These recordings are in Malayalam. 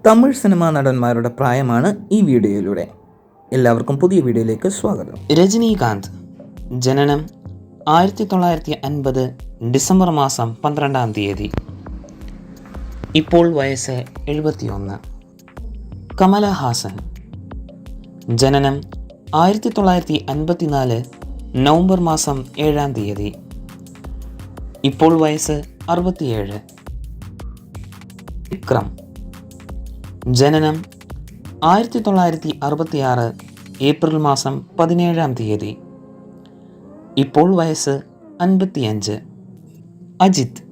തമിഴ് സിനിമാ നടന്മാരുടെ പ്രായമാണ് ഈ വീഡിയോയിലൂടെ. എല്ലാവർക്കും പുതിയ വീഡിയോയിലേക്ക് സ്വാഗതം. രജനീകാന്ത് ജനനം 1950 ഡിസംബർ മാസം 12-ാം തീയതി. ഇപ്പോൾ വയസ്സ് 71. കമലഹാസൻ ജനനം 1954 നവംബർ മാസം 7-ാം തീയതി. ഇപ്പോൾ വയസ്സ് 67. വിക്രം ജനനം 1966 ഏപ്രിൽ മാസം 17-ാം തീയതി. ഇപ്പോൾ വയസ്സ് 55. അജിത്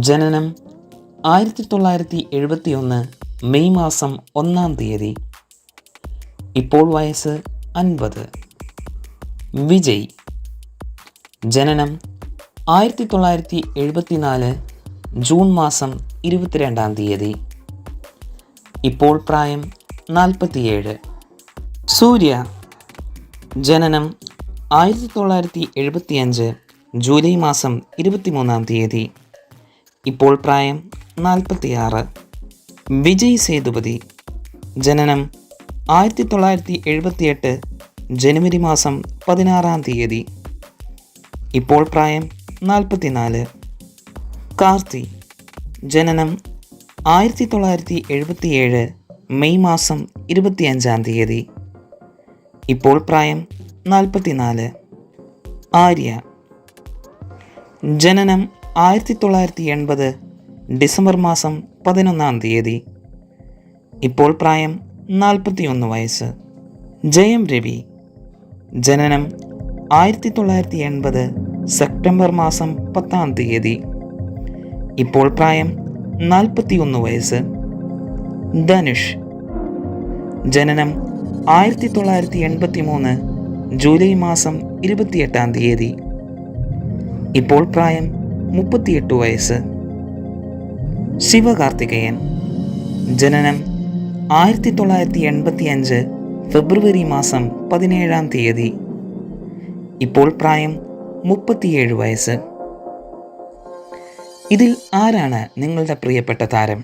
ജനനം 1971 മെയ് മാസം 1-ാം തീയതി. ഇപ്പോൾ വയസ്സ് 50. വിജയ് ജനനം 1974 ജൂൺ മാസം 22-ാം തീയതി. ഇപ്പോൾ പ്രായം 47. സൂര്യ ജനനം 1975 ജൂലൈ മാസം 23-ാം തീയതി. ഇപ്പോൾ പ്രായം 46. വിജയ് സേതുപതി ജനനം 1978 ജനുവരി മാസം 16-ാം തീയതി. ഇപ്പോൾ പ്രായം 44. കാർത്തി ജനനം 1977 മെയ് മാസം 25-ാം തീയതി. ഇപ്പോൾ പ്രായം 44. ആര്യ ജനനം 1980 ഡിസംബർ മാസം 11-ാം തീയതി. ഇപ്പോൾ പ്രായം 41 വയസ്സ്. ജയം രവി ജനനം 1980 സെപ്റ്റംബർ മാസം 10-ാം തീയതി. ഇപ്പോൾ പ്രായം 41 വയസ്സ്. ധനുഷ് ജനനം 1983 ജൂലൈ മാസം 28-ാം തീയതി. ഇപ്പോൾ പ്രായം 38 വയസ്സ്. ശിവകാർത്തികേയൻ ജനനം 1985 ഫെബ്രുവരി മാസം 17-ാം തീയതി. ഇപ്പോൾ പ്രായം 37 വയസ്സ്. ഇതിൽ ആരാണ് നിങ്ങളുടെ പ്രിയപ്പെട്ട താരം?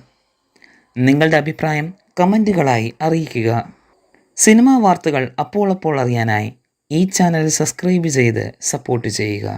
നിങ്ങളുടെ അഭിപ്രായം കമൻറ്റുകളായി അറിയിക്കുക. സിനിമാ വാർത്തകൾ അപ്പോൾ അറിയാനായി ഈ ചാനൽ സബ്സ്ക്രൈബ് ചെയ്ത് സപ്പോർട്ട് ചെയ്യുക.